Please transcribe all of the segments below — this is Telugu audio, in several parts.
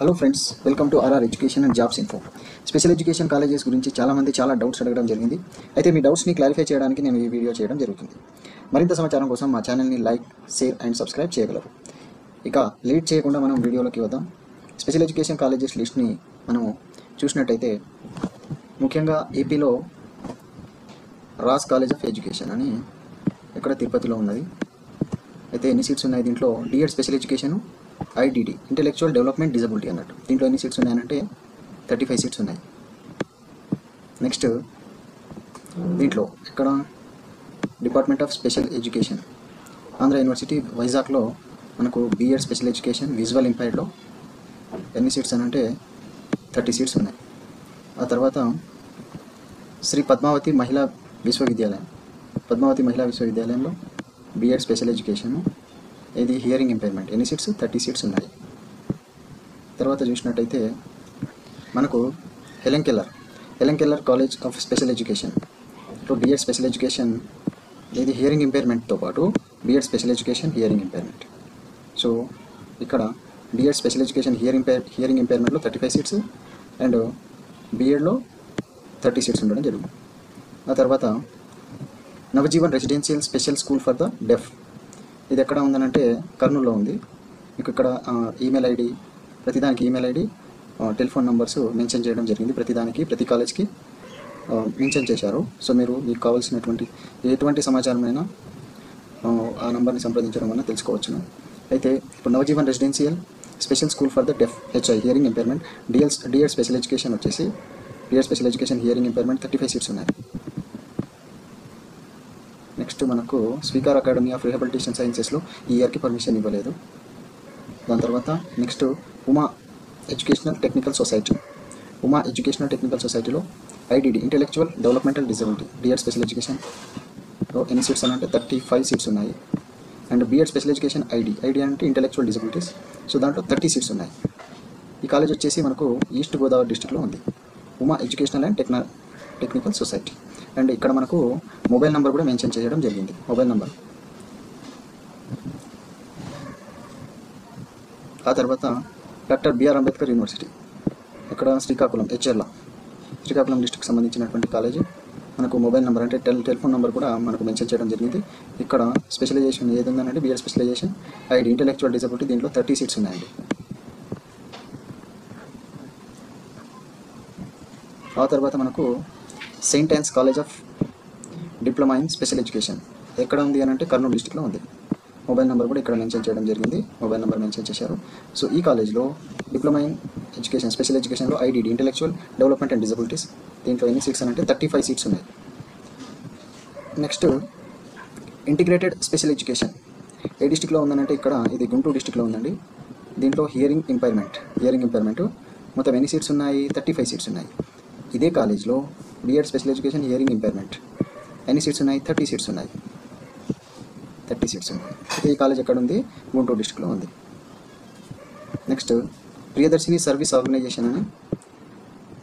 Hello friends, welcome to RR education and jobs info. Special education colleges గురించి చాలామంది చాలా డౌట్స్ అడగడం జరిగింది. అయితే మీ డౌట్స్ని క్లారిఫై చేయడానికి నేను ఈ వీడియో చేయడం జరుగుతుంది. మరింత సమాచారం కోసం మా ఛానల్ని లైక్, షేర్ అండ్ సబ్స్క్రైబ్ చేయగలరు. ఇక లేట్ చేయకుండా మనం వీడియోలోకి వద్దాం. స్పెషల్ ఎడ్యుకేషన్ కాలేజెస్ లిస్ట్ని మనము చూసినట్టయితే ముఖ్యంగా ఏపీలో రాస్ కాలేజ్ ఆఫ్ ఎడ్యుకేషన్ అని ఇక్కడ తిరుపతిలో ఉన్నది. అయితే ఎన్ని సీట్స్ ఉన్నాయి దీంట్లో? D Ed special education, IDD intellectual development disability అన్నట్టు. దీంట్లో ఎన్ని సీట్స్ ఉన్నాయంటే 35 సీట్స్ ఉన్నాయి. నెక్స్ట్ దీంట్లో ఇక్కడ department of special education Andhra university వైజాగ్లో మనకు బిఎడ్ స్పెషల్ ఎడ్యుకేషన్ విజువల్ ఇంపైర్డ్లో ఎన్ని సీట్స్ అని అంటే 30 సీట్స్ ఉన్నాయి. ఆ తర్వాత శ్రీ పద్మావతి మహిళా విశ్వవిద్యాలయంలో బిఎడ్ స్పెషల్ ఎడ్యుకేషన్, ఇది హియరింగ్ ఇంపైర్మెంట్, ఎన్ని సీట్స్? 30 సీట్స్ ఉన్నాయి. తర్వాత చూసినట్టయితే మనకు Helen Keller college of special education BEd special education, ఇది హియరింగ్ ఇంపైర్మెంట్తో పాటు BEd special education hearing impairment. So ఇక్కడ బిఎడ్ స్పెషల్ ఎడ్యుకేషన్ హియరింగ్ ఇంపైర్మెంట్లో 35 సీట్స్ అండ్ బిఎడ్లో 30 సీట్స్ ఉండడం జరుగుతుంది. ఆ తర్వాత Navajeevan residential special school for the deaf, ఇది ఎక్కడ ఉందనంటే కర్నూలులో ఉంది. మీకు ఇక్కడ ఈమెయిల్ ఐడి, ప్రతిదానికి email ID, telephone numbers mention చేయడం జరిగింది. ప్రతి కాలేజ్కి మెన్షన్ చేశారు. సో మీరు మీకు కావాల్సినటువంటి ఎటువంటి సమాచారమైనా ఆ నెంబర్ని సంప్రదించడం వల్ల తెలుసుకోవచ్చును. అయితే ఇప్పుడు Navajeevan residential special school for the deaf HI hearing impairment DEd special education వచ్చేసి DEd special education hearing impairment 35 seats ఉన్నాయి. నెక్స్ట్ మనకు స్పీకర్ అకాడమీ ఆఫ్ రిహాబిలిటేషన్ సైన్సెస్లో ఈ ఇయర్కి పర్మిషన్ ఇవ్వలేదు. దాని తర్వాత నెక్స్ట్ ఉమా ఎడ్యుకేషనల్ టెక్నికల్ సొసైటీలో IDD intellectual developmental disability DEd special ఎడ్యుకేషన్లో ఎన్ని సీట్స్ అని అంటే 35 సీట్స్ ఉన్నాయి. And BEd special education ID అంటే ఇంటెలెక్చువల్ డిజబిలిటీస్, సో దాంట్లో 30 సీట్స్ ఉన్నాయి. ఈ కాలేజ్ వచ్చేసి మనకు ఈస్ట్ గోదావరి డిస్ట్రిక్ట్లో ఉంది, Uma educational and technical society. And ఇక్కడ మనకు మొబైల్ నెంబర్ కూడా మెన్షన్ చేయడం జరిగింది. Mobile number. ఆ తర్వాత డాక్టర్ బిఆర్ అంబేద్కర్ యూనివర్సిటీ, ఇక్కడ శ్రీకాకుళం డిస్ట్రిక్ట్ సంబంధించినటువంటి కాలేజీ. మనకు మొబైల్ నెంబర్ అంటే టెలిఫోన్ నెంబర్ కూడా మనకు మెన్షన్ చేయడం జరిగింది. ఇక్కడ స్పెషలైజేషన్ ఏది ఉందంటే BR specialization ID intellectual disability, దీంట్లో 30 సీట్స్ ఉన్నాయండి. ఆ తర్వాత మనకు saint Ann's college of diploma in special education ఎక్కడ ఉంది అని అంటే కర్నూలు డిస్ట్రిక్ట్లో ఉంది. మొబైల్ నెంబర్ కూడా ఇక్కడ మెన్షన్ చేయడం జరిగింది, మొబైల్ నెంబర్ మెన్షన్ చేశారు. సో ఈ కాలేజ్లో డిప్లొమా ఇన్ ఎడ్యుకేషన్ స్పెషల్ ఎడ్యుకేషన్లో IDD intellectual development and disabilities, దీంట్లో ఎన్ని సీట్స్ అని అంటే 35 సీట్స్ ఉన్నాయి. నెక్స్ట్ ఇంటిగ్రేటెడ్ స్పెషల్ ఎడ్యుకేషన్ ఏ డిస్ట్రిక్ట్లో ఉందనంటే ఇక్కడ ఇది గుంటూరు డిస్ట్రిక్ట్లో ఉందండి. దీంట్లో హియరింగ్ ఇంపైర్మెంట్ మొత్తం ఎన్ని సీట్స్ ఉన్నాయి? 35 సీట్స్ ఉన్నాయి. ఇదే కాలేజ్లో B Ed special education hearing impairment ఎన్ని సీట్స్ ఉన్నాయి? 30 సీట్స్ ఉన్నాయి. అయితే ఈ కాలేజ్ ఎక్కడ ఉంది? గుంటూరు డిస్ట్రిక్ట్లో ఉంది. నెక్స్ట్ ప్రియదర్శిని సర్వీస్ ఆర్గనైజేషన్ అని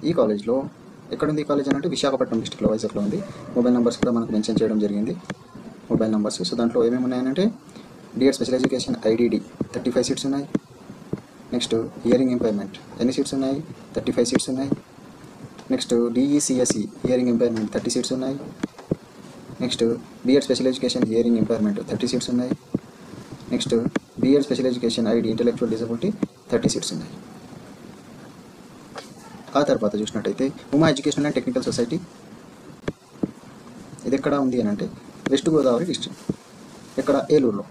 ఈ కాలేజ్లో ఎక్కడుంది? ఈ కాలేజ్ అంటే విశాఖపట్నం డిస్ట్రిక్ట్లో వైజాగ్లో ఉంది. మొబైల్ నెంబర్స్ కూడా మనకు మెన్షన్ చేయడం జరిగింది, మొబైల్ నెంబర్స్. సో దాంట్లో ఏమేమి ఉన్నాయంటే DEd special education IDD 35 seats ఉన్నాయి. నెక్స్ట్ హియరింగ్ ఇంపైర్మెంట్ ఎన్ని సీట్స్ ఉన్నాయి? 35 సీట్స్ ఉన్నాయి. Next DECSE hearing impairment 30 seats ఉన్నాయి. Next BEd special education hearing impairment 30 seats ఉన్నాయి. Next BEd special education ID intellectual disability 30 seats ఉన్నాయి. ఆ తర్వాత చూసినట్టయితే Uma educational and technical society, ఇది ఎక్కడ ఉంది అని అంటే వెస్ట్ గోదావరి డిస్ట్రిక్ట్, ఇక్కడ ఏలూరులో,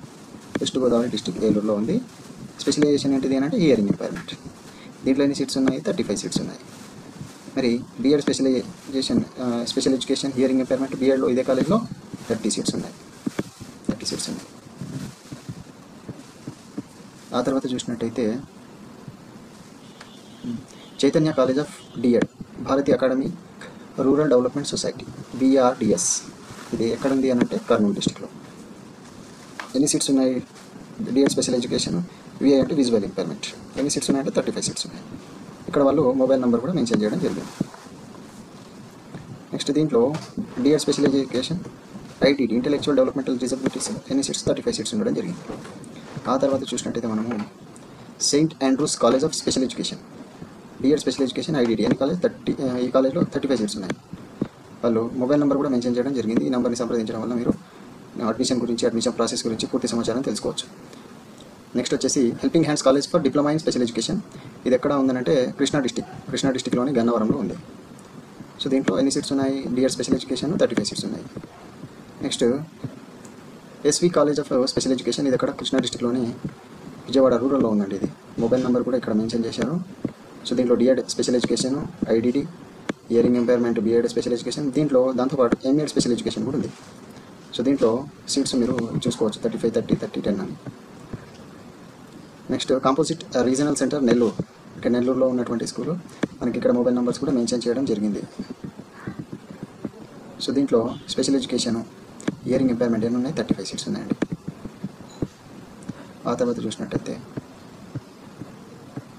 వెస్ట్ గోదావరి డిస్ట్రిక్ట్ ఏలూరులో ఉంది. స్పెషలైజేషన్ ఏంటిది అని అంటే హియరింగ్ ఇంపైర్మెంట్, దీంట్లో ఎన్ని సీట్స్ ఉన్నాయి? 35 సీట్స్ ఉన్నాయి. మరి BEd special education hearing impairment బిఎడ్లో ఇదే కాలేజ్లో 30 సీట్స్ ఉన్నాయి. ఆ తర్వాత చూసినట్టయితే Chaitanya college of DEd Bharatiya academy rural development society BRDS, ఇది ఎక్కడ ఉంది అని అంటే కర్నూలు డిస్ట్రిక్ట్లో. ఎన్ని సీట్స్ ఉన్నాయి? డిఎడ్ స్పెషల్ ఎడ్యుకేషన్ విఐ అంటే విజువల్ ఇంపైర్మెంట్ ఎన్ని సీట్స్ ఉన్నాయంటే 35 సీట్స్ ఉన్నాయి. ఇక్కడ వాళ్ళు మొబైల్ నెంబర్ కూడా మెన్షన్ చేయడం జరిగింది. నెక్స్ట్ దీంట్లో D Ed special education IDD intellectual developmental disabilities ఎన్ని సీట్స్? 35 సీట్స్ ఉండడం జరిగింది. ఆ తర్వాత చూసినట్టయితే మనము saint Andrew's college of special education, BEd special education IDD అని కాలేజ్ ఈ కాలేజ్లో 35 సీట్స్ ఉన్నాయి. వాళ్ళు మొబైల్ నెంబర్ కూడా మెన్షన్ చేయడం జరిగింది. ఈ నెంబర్ని సంప్రదించడం వల్ల మీరు అడ్మిషన్ గురించి, అడ్మిషన్ ప్రాసెస్ గురించి పూర్తి సమాచారం తెలుసుకోవచ్చు. నెక్స్ట్ వచ్చేసి helping hands college for diploma in special education. ఇది ఎక్కడ ఉందంటే కృష్ణా డిస్టిక్లోని గన్నవరంలో ఉంది. సో దీంట్లో ఎన్ని సీట్స్ ఉన్నాయి? బిఎడ్ స్పెషల్ ఎడ్యుకేషన్ 35 సీట్స్ ఉన్నాయి. Next SV college of special education, ఇది ఎక్కడ? కృష్ణా డిస్టిక్లోని విజయవాడ రూరల్లో ఉందండి. ఇది మొబైల్ నెంబర్ కూడా ఇక్కడ మెన్షన్ చేశారు. సో దీంట్లో D Ed special education, IDD, hearing impairment B Ed special education, దీంట్లో దాంతోపాటు ఎంఎడ్ స్పెషల్ ఎడ్యుకేషన్ కూడా ఉంది. సో దీంట్లో సీట్స్ మీరు చూసుకోవచ్చు 35, 30, 30, 10 అని. Next composite regional centre Nellore, ఇక్కడ నెల్లూరులో ఉన్నటువంటి స్కూలు. మనకి ఇక్కడ మొబైల్ నెంబర్స్ కూడా మెన్షన్ చేయడం జరిగింది. సో దీంట్లో స్పెషల్ ఎడ్యుకేషను, హియరింగ్ ఇంపైర్మెంట్ ఎన్ని ఉన్నాయి? 35 సీట్స్ ఉన్నాయండి. ఆ తర్వాత చూసినట్టయితే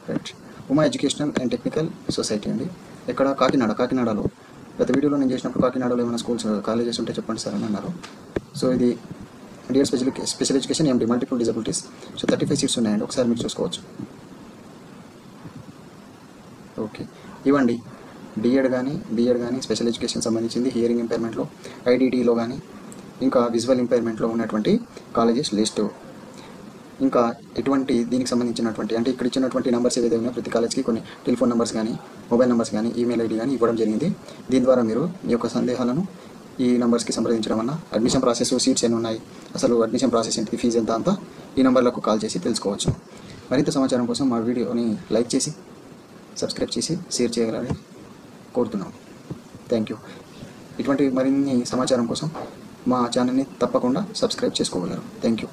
right Uma educational and technical society అండి. ఇక్కడ కాకినాడలో గత వీడియోలో నేను చేసినప్పుడు కాకినాడలో ఏమైనా స్కూల్స్ కాలేజెస్ ఉంటే చెప్పండి సార్ అని అన్నారు. సో ఇది డిఎడ్ స్పెషల్ ఎడ్యుకేషన్ ఎండి మల్టిపుల్ డిజబిలిటీస్. సో 35 సీట్స్ ఉన్నాయండి, ఒకసారి మీరు చూసుకోవచ్చు. ఓకే, ఇవ్వండి డిఎడ్ కానీ స్పెషల్ ఎడ్యుకేషన్ సంబంధించింది హియరింగ్ ఇంపైర్మెంట్లో, ఐడిడిలో కానీ ఇంకా విజువల్ ఇంపైర్మెంట్లో ఉన్నటువంటి కాలేజెస్ లిస్టు. ఇంకా ఎటువంటి దీనికి సంబంధించినటువంటి అంటే ఇక్కడ ఇచ్చినటువంటి నెంబర్స్ ఏవైతే ఉన్నాయో ప్రతి కాలేజ్కి కొన్ని టెలిఫోన్ నెంబర్స్ కానీ, మొబైల్ నెంబర్స్ కానీ, ఈమెయిల్ ఐడి కానీ ఇవ్వడం జరిగింది. దీని ద్వారా మీరు మీ యొక్క సందేహాలను ఈ నెంబర్స్కి సంప్రదించడం వల్ల అడ్మిషన్ ప్రాసెస్, సీట్స్ ఎన్ని ఉన్నాయి, అసలు అడ్మిషన్ ప్రాసెస్ ఏంటి, ఫీజు ఎంత అంతా ఈ నెంబర్లకు కాల్ చేసి తెలుసుకోవచ్చు. మరింత సమాచారం కోసం మా వీడియోని లైక్ చేసి, సబ్స్క్రైబ్ చేసి, షేర్ చేయగలని కోరుతున్నాం. Thank you. ఇటువంటి మరిన్ని సమాచారం కోసం మా ఛానల్ని తప్పకుండా సబ్స్క్రైబ్ చేసుకోగలరు. Thank you.